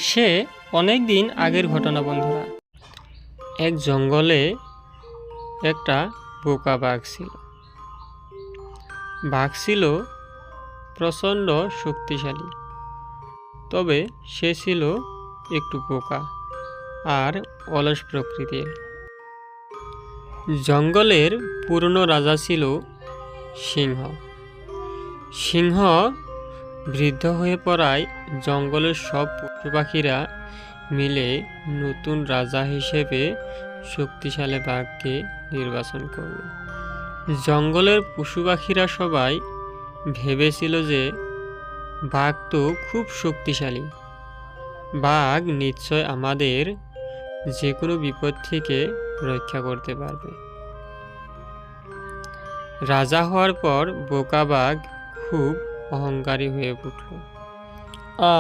সে অনেক দিন আগের ঘটনা বন্ধুরা। এক জঙ্গলে একটা বোকা বাঘ ছিল। বাঘ ছিল প্রচণ্ড শক্তিশালী, তবে সে ছিল একটু বোকা আর অলস প্রকৃতির। জঙ্গলের পুরনো রাজা ছিল সিংহ। সিংহ বৃদ্ধ হয়ে পড়ায় জঙ্গলের সব পশু পাখিরা মিলে নতুন রাজা হিসেবে শক্তিশালী বাঘকে নির্বাচন করল। জঙ্গলের পশু পাখিরা সবাই ভেবেছিল যে বাঘ তো খুব শক্তিশালী, বাঘ নিশ্চয় আমাদের যে কোনো বিপদ থেকে রক্ষা করতে পারবে। রাজা হওয়ার পর বোকা বাঘ খুব অহংকারী হয়ে উঠল,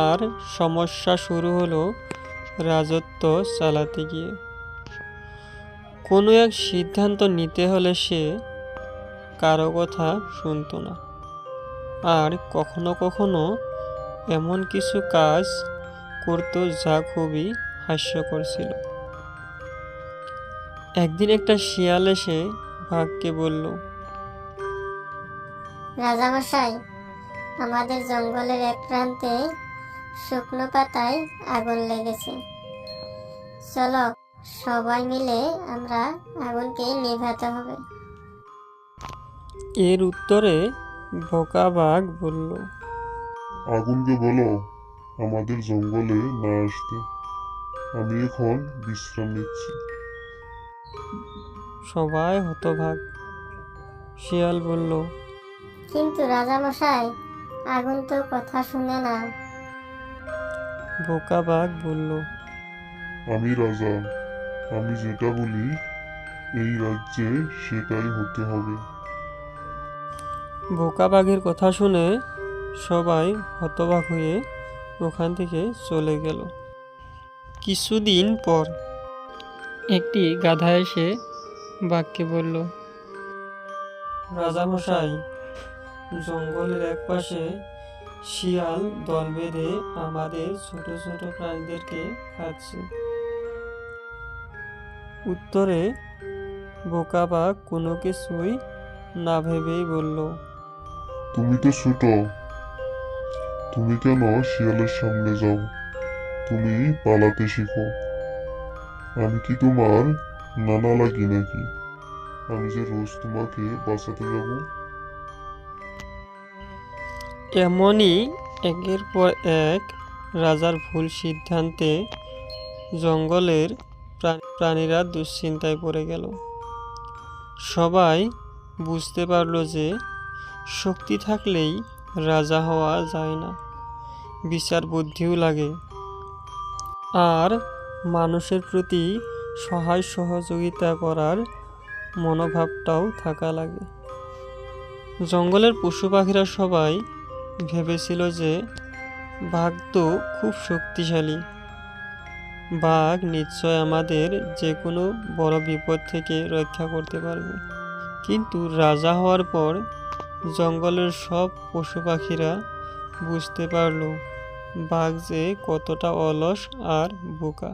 আর সমস্যা শুরু হলো রাজত্ব চালাতে গিয়ে। কোনো এক সিদ্ধান্ত নিতে হলে সে কারো কথা শুনতো না, আর কখনো কখনো এমন কিছু কাজ করত যা খুবই হাস্যকর ছিল। একদিন একটা শিয়াল এসে বাঘকে বলল, রাজামশাই, আমাদের জঙ্গলের এক প্রান্তে শুকনো পাতায় আগুন লেগেছে। চলো সবাই মিলে আমরা আগুনকে নেভাতে হবে। এর উত্তরে বোকা বাঘ বলল, আগুনকে বলো আমাদের জঙ্গলে না আসতে, আমি এখন বিশ্রাম নিচ্ছি। সবাই হতবাক। শিয়াল বলল, কিন্তু রাজামশাই, আগুন তো কথা শুনে না। বোকা বাঘ বলল, আমি রাজা, আমি যেটা বলি এই রাজ্যে সেটাই হতে হবে। বোকা বাঘের কথা শুনে সবাই হতবাক হয়ে ওখান থেকে চলে গেল। কিছুদিন পর একটি গাধা এসে বাঘকে বলল, রাজামশাই, জঙ্গলের একপাশে শিয়াল দল বেঁধে আমাদের ছোট ছোট প্রাণীদেরকে খাচ্ছে। উত্তরে বোকা বাঘ কোনো কিছুই না ভেবেই বলল, তুমি তো ছোট, তুমি কেন শিয়ালের সামনে যাও? তুমি পালাতে শিখো। আমি কি তোমার নানা লাগি নাকি? আমি যে রোজ তোমাকে বাঁচাতে যাব। এমনই একের পর এক রাজার ভুল সিদ্ধান্তে জঙ্গলের প্রাণীরা দুশ্চিন্তায় পড়ে গেল। সবাই বুঝতে পারল যে শক্তি থাকলেই রাজা হওয়া যায় না, বিচার বুদ্ধিও লাগে, আর মানুষের প্রতি সহায় সহযোগিতা করার মনোভাবটাও থাকা লাগে। জঙ্গলের পশু পাখিরা সবাই ভেবেছিল যে বাঘ তো খুব শক্তিশালী, বাঘ নিশ্চয় আমাদের যে কোনো বড় বিপদ থেকে রক্ষা করতে পারবে। কিন্তু রাজা হওয়ার পর জঙ্গলের সব পশু পাখিরা বুঝতে পারল বাঘ যে কতটা অলস আর বোকা।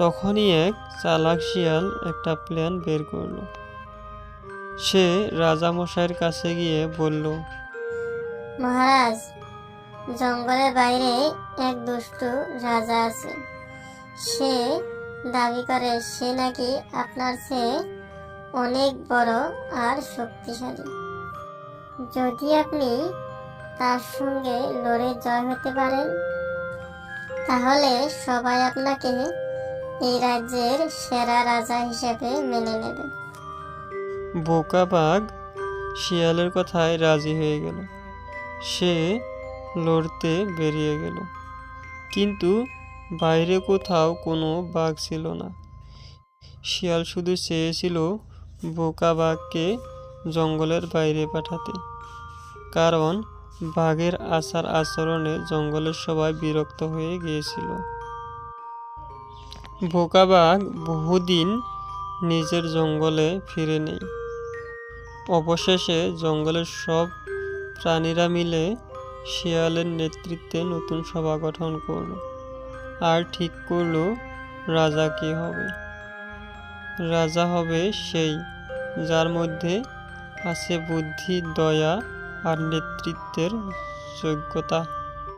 তখনই এক চালাক শিয়াল একটা প্ল্যান বের করলো। সে রাজামশাইয়ের কাছে গিয়ে বলল, মহারাজ, জঙ্গলের বাইরে এক দুষ্টু রাজা আছে। সে দাবি করে সে নাকি আপনার চেয়ে অনেক বড় আর শক্তিশালী। যদি আপনি তার সঙ্গে লড়ে জয় হতে পারেন, তাহলে সবাই আপনাকে এই রাজ্যের সেরা রাজা হিসেবে মেনে নেবে। বোকা বাঘ শিয়ালের কথায় রাজি হয়ে গেল। সে লড়তে বেরিয়ে গেল, কিন্তু বাইরে কোথাও কোনো বাঘ ছিল না। শিয়াল শুধু চেয়েছিল বোকা বাঘকে জঙ্গলের বাইরে পাঠাতে, কারণ বাঘের আচার আচরণে জঙ্গলের সবাই বিরক্ত হয়ে গিয়েছিল। বোকা বাঘ বহুদিন নিজের জঙ্গলে ফিরে নেই। অবশেষে জঙ্গলের সব প্রাণীরা মিলে শিয়ালের নেতৃত্বে নতুন সভা গঠন করল। আর ঠিক করলো রাজা কে হবে। রাজা হবে সেই যার মধ্যে আছে বুদ্ধি, দয়া আর নেতৃত্বের যোগ্যতা।